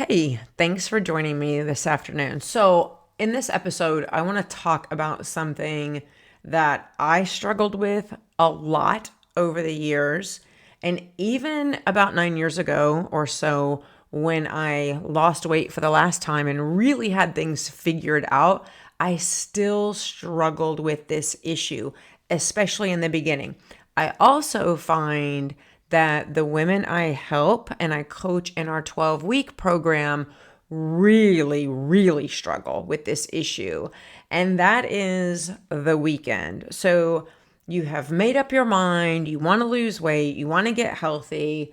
Hey, thanks for joining me this afternoon. So, in this episode, I want to talk about something that I struggled with a lot over the years. And even about 9 years ago or so, when I lost weight for the last time and really had things figured out, I still struggled with this issue, especially in the beginning. I also find that the women I help and I coach in our 12-week program really struggle with this issue. And that is the weekend. So you have made up your mind, you want to lose weight, you want to get healthy,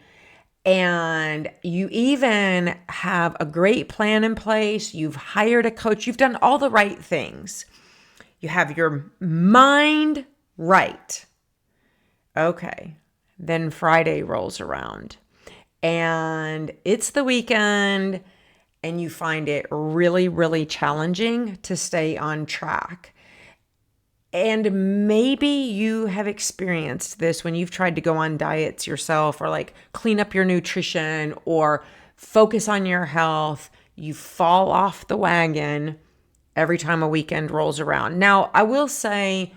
and you even have a great plan in place. You've hired a coach, you've done all the right things. You have your mind right. Okay. Then Friday rolls around and it's the weekend and you find it really challenging to stay on track. And maybe you have experienced this when you've tried to go on diets yourself or like clean up your nutrition or focus on your health. You fall off the wagon every time a weekend rolls around. Now, I will say,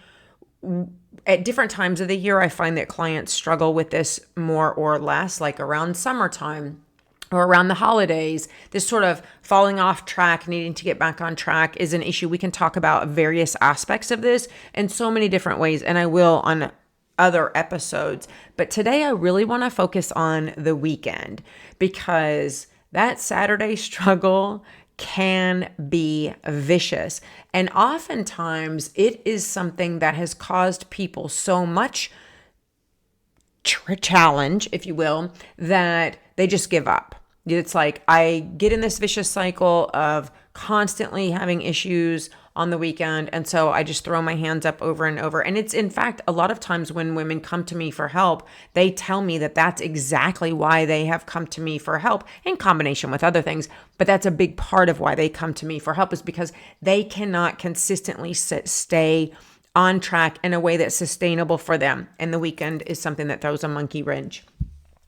at different times of the year, I find that clients struggle with this more or less, like around summertime or around the holidays. This sort of falling off track, needing to get back on track is an issue. We can talk about various aspects of this in so many different ways, and I will on other episodes. But today I really want to focus on the weekend because that Saturday struggle can be vicious. And oftentimes it is something that has caused people so much challenge, if you will, that they just give up. It's like I get in this vicious cycle of constantly having issues on the weekend. And so I just throw my hands up over and over. And it's in fact, a lot of times when women come to me for help, they tell me that that's exactly why they have come to me for help in combination with other things. But that's a big part of why they come to me for help is because they cannot consistently stay on track in a way that's sustainable for them. And the weekend is something that throws a monkey wrench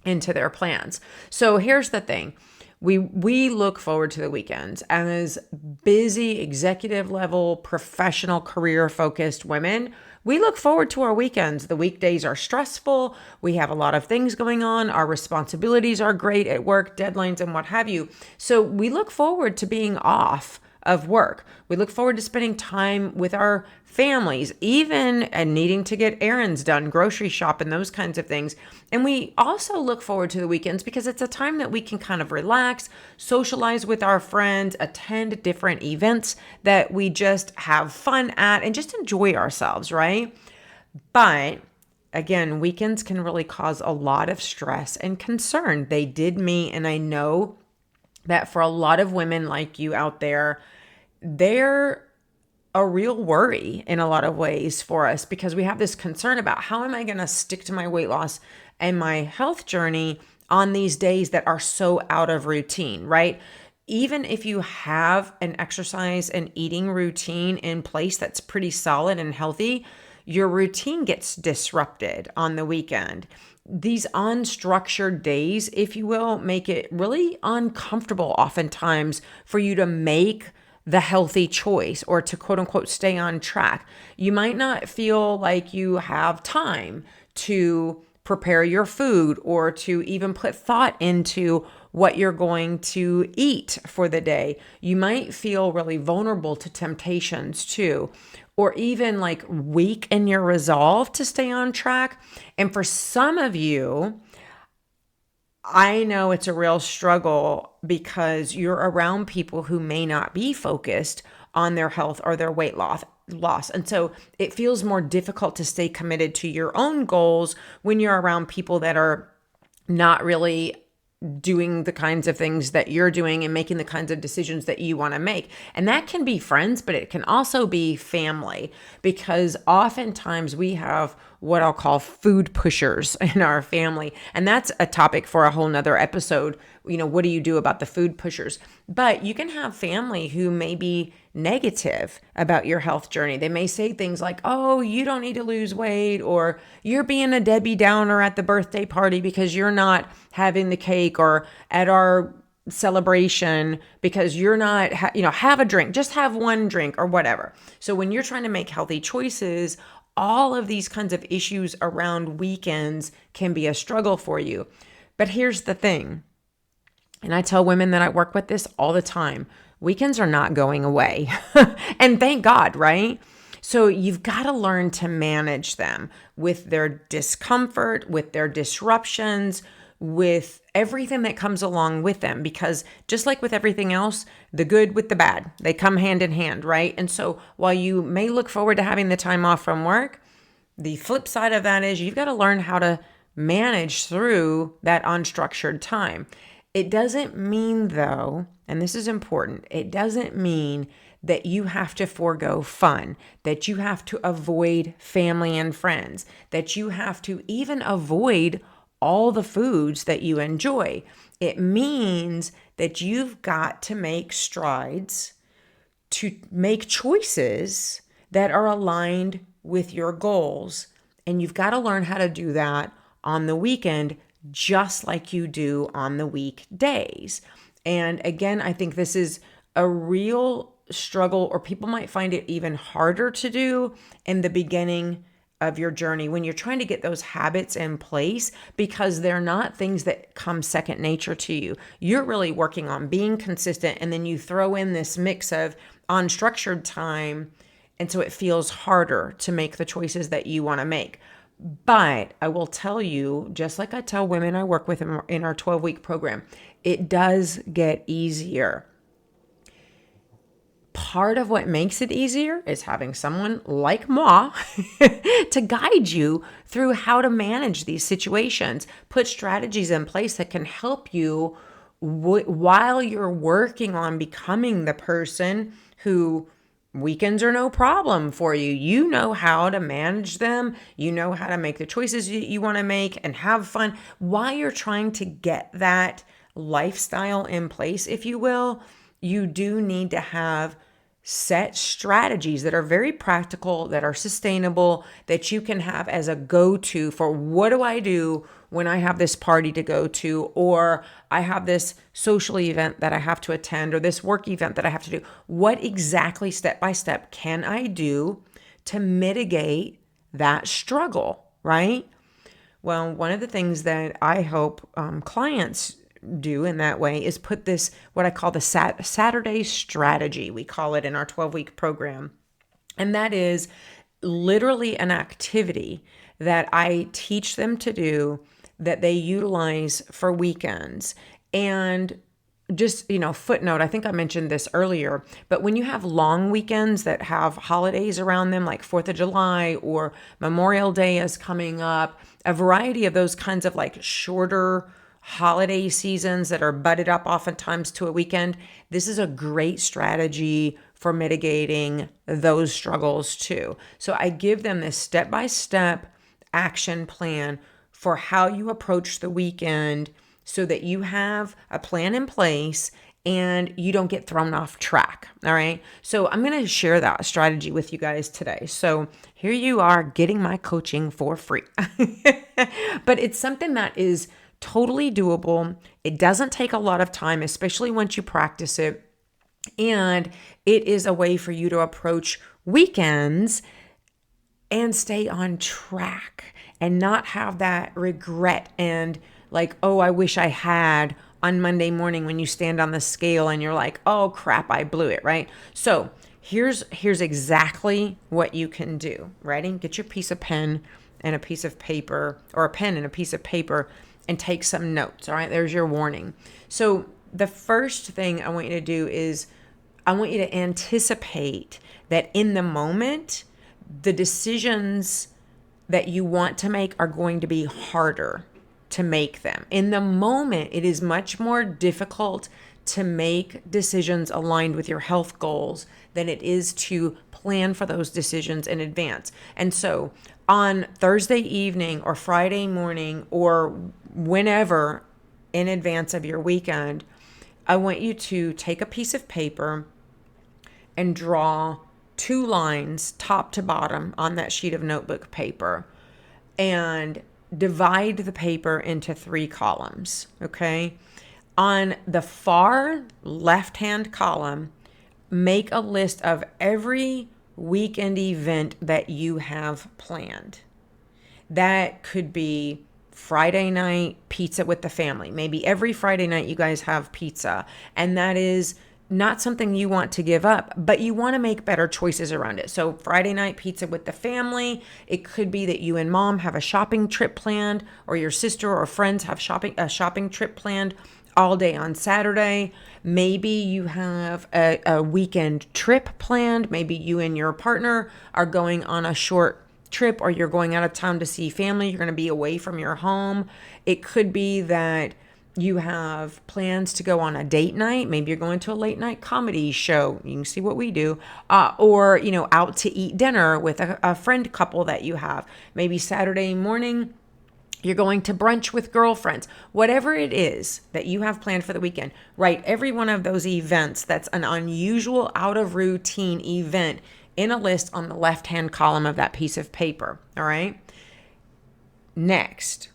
into their plans. So here's the thing. We look forward to the weekends as busy executive level, professional, career focused women. We look forward to our weekends. The weekdays are stressful. We have a lot of things going on. Our responsibilities are great at work, deadlines and what have you. So we look forward to being off of work. We look forward to spending time with our families, even and needing to get errands done, grocery shop and those kinds of things. And we also look forward to the weekends because it's a time that we can kind of relax, socialize with our friends, attend different events that we just have fun at and just enjoy ourselves, right? But again, weekends can really cause a lot of stress and concern. They did me, and I know that for a lot of women like you out there, they're a real worry in a lot of ways for us because we have this concern about how am I going to stick to my weight loss and my health journey on these days that are so out of routine, right? Even if you have an exercise and eating routine in place that's pretty solid and healthy, your routine gets disrupted on the weekend. These unstructured days, if you will, make it really uncomfortable oftentimes for you to make the healthy choice or to quote unquote stay on track. You might not feel like you have time to prepare your food or to even put thought into what you're going to eat for the day. You might feel really vulnerable to temptations too, or even like weak in your resolve to stay on track. And for some of you, I know it's a real struggle because you're around people who may not be focused on their health or their weight loss. And so it feels more difficult to stay committed to your own goals when you're around people that are not really doing the kinds of things that you're doing and making the kinds of decisions that you want to make. And that can be friends, but it can also be family because oftentimes we have what I'll call food pushers in our family. And that's a topic for a whole nother episode. You know, what do you do about the food pushers? But you can have family who may be negative about your health journey. They may say things like, oh, you don't need to lose weight, or you're being a Debbie Downer at the birthday party because you're not having the cake, or at our celebration because you're not, have a drink, just have one drink or whatever. So when you're trying to make healthy choices, all of these kinds of issues around weekends can be a struggle for you. But here's the thing, and I tell women that I work with this all the time. Weekends are not going away. And thank God, right? So you've got to learn to manage them with their discomfort, with their disruptions, with everything that comes along with them. Because just like with everything else, the good with the bad, they come hand in hand, right? And so while you may look forward to having the time off from work, the flip side of that is you've got to learn how to manage through that unstructured time. It doesn't mean, though, and this is important, it doesn't mean that you have to forego fun, that you have to avoid family and friends, that you have to even avoid all the foods that you enjoy. It means that you've got to make strides to make choices that are aligned with your goals. And you've got to learn how to do that on the weekend, just like you do on the weekdays. And again, I think this is a real struggle, or people might find it even harder to do in the beginning of your journey when you're trying to get those habits in place, because they're not things that come second nature to you. You're really working on being consistent, and then you throw in this mix of unstructured time, and so it feels harder to make the choices that you want to make. But I will tell you, just like I tell women I work with in our 12-week program, it does get easier. Part of what makes it easier is having someone like moi to guide you through how to manage these situations, put strategies in place that can help you while you're working on becoming the person who weekends are no problem for you. You know how to manage them. You know how to make the choices you want to make and have fun while you're trying to get that lifestyle in place, if you will. You do need to have set strategies that are very practical, that are sustainable, that you can have as a go-to for what do I do when I have this party to go to, or I have this social event that I have to attend, or this work event that I have to do. What exactly step by step can I do to mitigate that struggle, right? Well, one of the things that I help clients do in that way is put this, what I call the Saturday strategy. We call it in our 12-week program. And that is literally an activity that I teach them to do that they utilize for weekends. And just, footnote, I think I mentioned this earlier, but when you have long weekends that have holidays around them, like 4th of July or Memorial Day is coming up, a variety of those kinds of like shorter holiday seasons that are butted up oftentimes to a weekend, this is a great strategy for mitigating those struggles too. So I give them this step-by-step action plan for how you approach the weekend so that you have a plan in place and you don't get thrown off track. All right. So I'm going to share that strategy with you guys today. So here you are getting my coaching for free. But it's something that is totally doable. It doesn't take a lot of time, especially once you practice it. And it is a way for you to approach weekends and stay on track and not have that regret and like, oh, I wish I had on Monday morning when you stand on the scale and you're like, oh crap, I blew it, right? So here's exactly what you can do. Ready? Get your piece of pen and a piece of paper, or a pen and a piece of paper, and take some notes. All right, there's your warning. So the first thing I want you to do is I want you to anticipate that in the moment, the decisions that you want to make are going to be harder to make them. In the moment, it is much more difficult to make decisions aligned with your health goals than it is to plan for those decisions in advance. And so on Thursday evening or Friday morning or whenever in advance of your weekend, I want you to take a piece of paper and draw 2 lines top to bottom on that sheet of notebook paper and divide the paper into 3 columns, okay? On the far left-hand column, make a list of every weekend event that you have planned. That could be Friday night pizza with the family. Maybe every Friday night you guys have pizza, and that is not something you want to give up, but you want to make better choices around it. So Friday night pizza with the family, it could be that you and mom have a shopping trip planned, or your sister or friends have a shopping trip planned all day on Saturday. Maybe you have a weekend trip planned. Maybe you and your partner are going on a short trip, or you're going out of town to see family. You're going to be away from your home. It could be that you have plans to go on a date night. Maybe you're going to a late night comedy show. You can see what we do. Or, out to eat dinner with a friend couple that you have. Maybe Saturday morning, you're going to brunch with girlfriends. Whatever it is that you have planned for the weekend, write every one of those events that's an unusual, out of routine event in a list on the left-hand column of that piece of paper. All right. Next,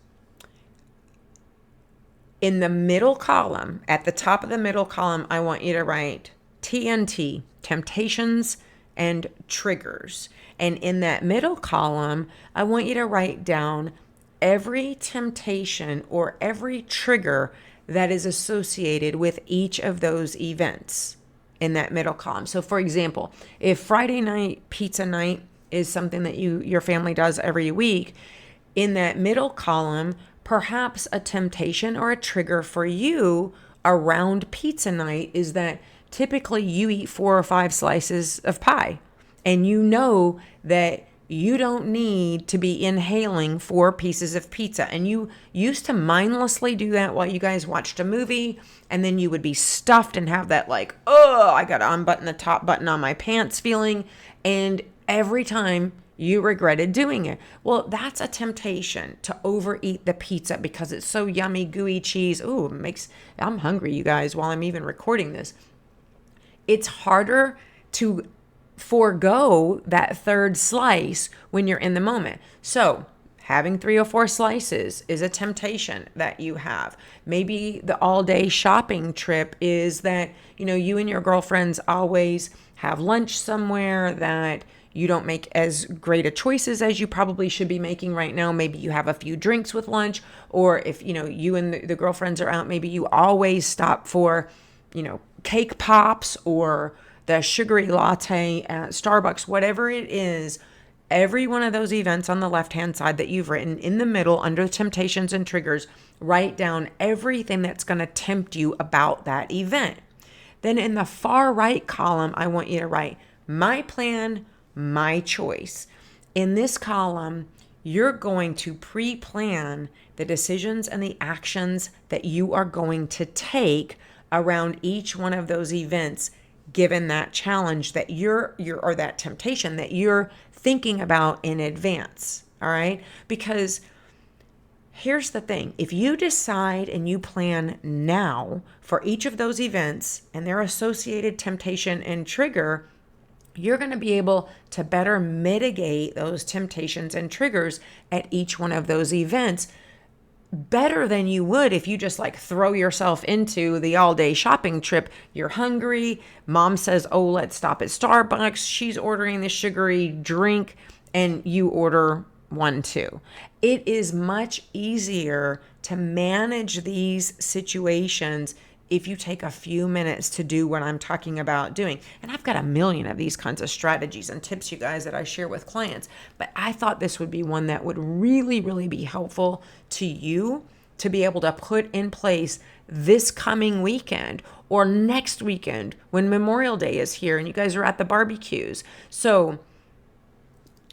in the middle column, at the top of the middle column, I want you to write TNT, temptations and triggers. And in that middle column, I want you to write down every temptation or every trigger that is associated with each of those events in that middle column. So for example, if Friday night pizza night is something that your family does every week, in that middle column, perhaps a temptation or a trigger for you around pizza night is that typically you eat 4 or 5 slices of pie, and you know that you don't need to be inhaling 4 pieces of pizza. And you used to mindlessly do that while you guys watched a movie, and then you would be stuffed and have that like, oh, I got to unbutton the top button on my pants feeling. And every time you regretted doing it. Well, that's a temptation to overeat the pizza because it's so yummy, gooey cheese. Ooh, I'm hungry, you guys, while I'm even recording this. It's harder to forego that third slice when you're in the moment. So having 3 or 4 slices is a temptation that you have. Maybe the all-day shopping trip is that, you and your girlfriends always have lunch somewhere that you don't make as great a choices as you probably should be making right now. Maybe you have a few drinks with lunch, or if, you and the girlfriends are out, maybe you always stop for, cake pops or the sugary latte at Starbucks, whatever it is. Every one of those events on the left-hand side that you've written, in the middle under temptations and triggers, write down everything that's going to tempt you about that event. Then in the far right column, I want you to write my plan, my choice. In this column, you're going to pre-plan the decisions and the actions that you are going to take around each one of those events, given that challenge that or that temptation that you're thinking about in advance. All right? Because here's the thing. If you decide and you plan now for each of those events and their associated temptation and trigger, you're going to be able to better mitigate those temptations and triggers at each one of those events better than you would if you just throw yourself into the all-day shopping trip. You're hungry. Mom says, oh, let's stop at Starbucks. She's ordering the sugary drink, and you order one too. It is much easier to manage these situations if you take a few minutes to do what I'm talking about doing. And I've got a million of these kinds of strategies and tips, you guys, that I share with clients. But I thought this would be one that would really, really be helpful to you to be able to put in place this coming weekend or next weekend when Memorial Day is here and you guys are at the barbecues. So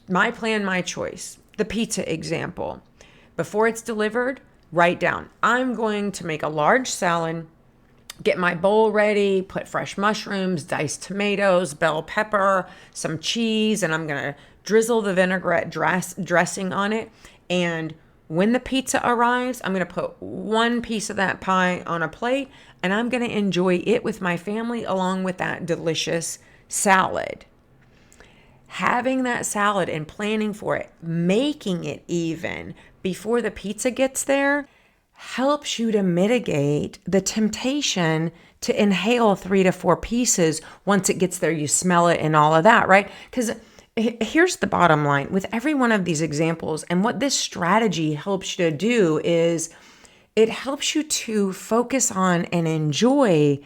my plan, my choice. The pizza example. Before it's delivered, write down, I'm going to make a large salad, get my bowl ready, put fresh mushrooms, diced tomatoes, bell pepper, some cheese, and I'm going to drizzle the vinaigrette dressing on it. And when the pizza arrives, I'm going to put one piece of that pie on a plate, and I'm going to enjoy it with my family along with that delicious salad. Having that salad and planning for it, making it even before the pizza gets there, helps you to mitigate the temptation to inhale 3 to 4 pieces. Once it gets there, you smell it and all of that, right? Because here's the bottom line with every one of these examples, and what this strategy helps you to do is it helps you to focus on and enjoy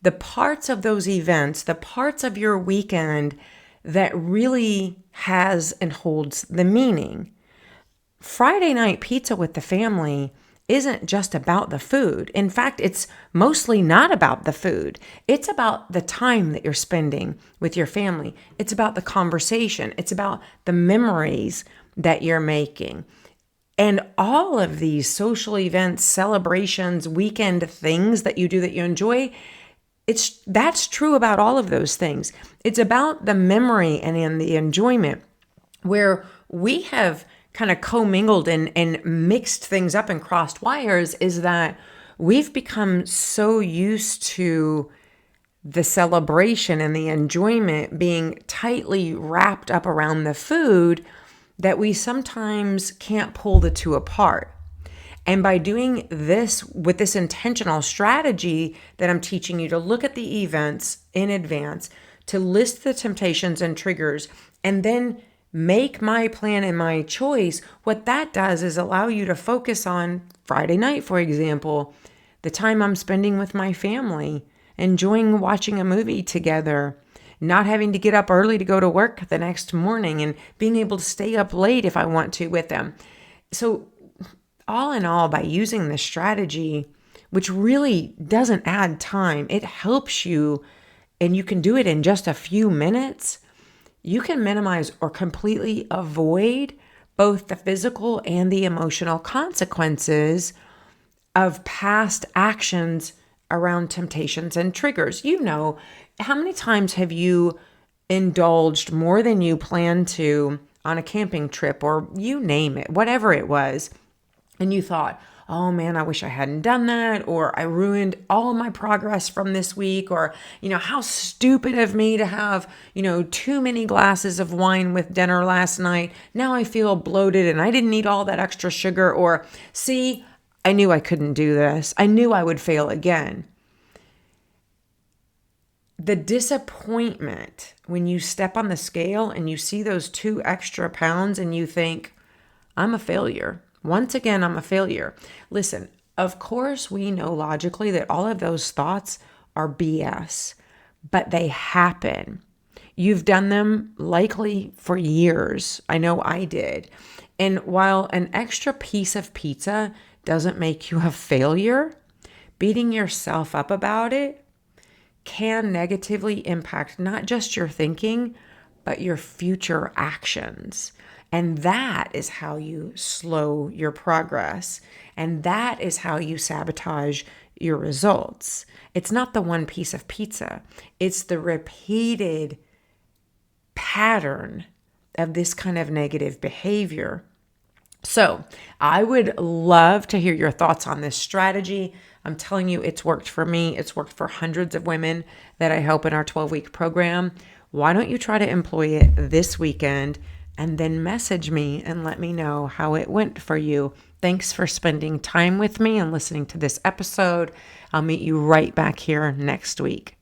the parts of those events, the parts of your weekend that really has and holds the meaning. Friday night pizza with the family isn't just about the food. In fact, it's mostly not about the food. It's about the time that you're spending with your family. It's about the conversation. It's about the memories that you're making. And all of these social events, celebrations, weekend things that you do that you enjoy, that's true about all of those things. It's about the memory and in the enjoyment where we have kind of commingled and mixed things up and crossed wires is that we've become so used to the celebration and the enjoyment being tightly wrapped up around the food that we sometimes can't pull the two apart. And by doing this with this intentional strategy that I'm teaching you to look at the events in advance, to list the temptations and triggers, and then make my plan and my choice, what that does is allow you to focus on Friday night, for example, the time I'm spending with my family, enjoying watching a movie together, not having to get up early to go to work the next morning, and being able to stay up late if I want to with them. So all in all, by using this strategy, which really doesn't add time, it helps you, and you can do it in just a few minutes. You can minimize or completely avoid both the physical and the emotional consequences of past actions around temptations and triggers. You know, how many times have you indulged more than you planned to on a camping trip, or you name it, whatever it was, and you thought, oh man, I wish I hadn't done that, or I ruined all my progress from this week, or, how stupid of me to have, too many glasses of wine with dinner last night. Now I feel bloated and I didn't eat all that extra sugar, or see, I knew I couldn't do this. I knew I would fail again. The disappointment when you step on the scale and you see those 2 extra pounds and you think, I'm a failure. Once again, I'm a failure. Listen, of course, we know logically that all of those thoughts are BS, but they happen. You've done them likely for years. I know I did. And while an extra piece of pizza doesn't make you a failure, beating yourself up about it can negatively impact not just your thinking, but your future actions. And that is how you slow your progress. And that is how you sabotage your results. It's not the one piece of pizza. It's the repeated pattern of this kind of negative behavior. So I would love to hear your thoughts on this strategy. I'm telling you, it's worked for me. It's worked for hundreds of women that I help in our 12-week program. Why don't you try to employ it this weekend? And then message me and let me know how it went for you. Thanks for spending time with me and listening to this episode. I'll meet you right back here next week.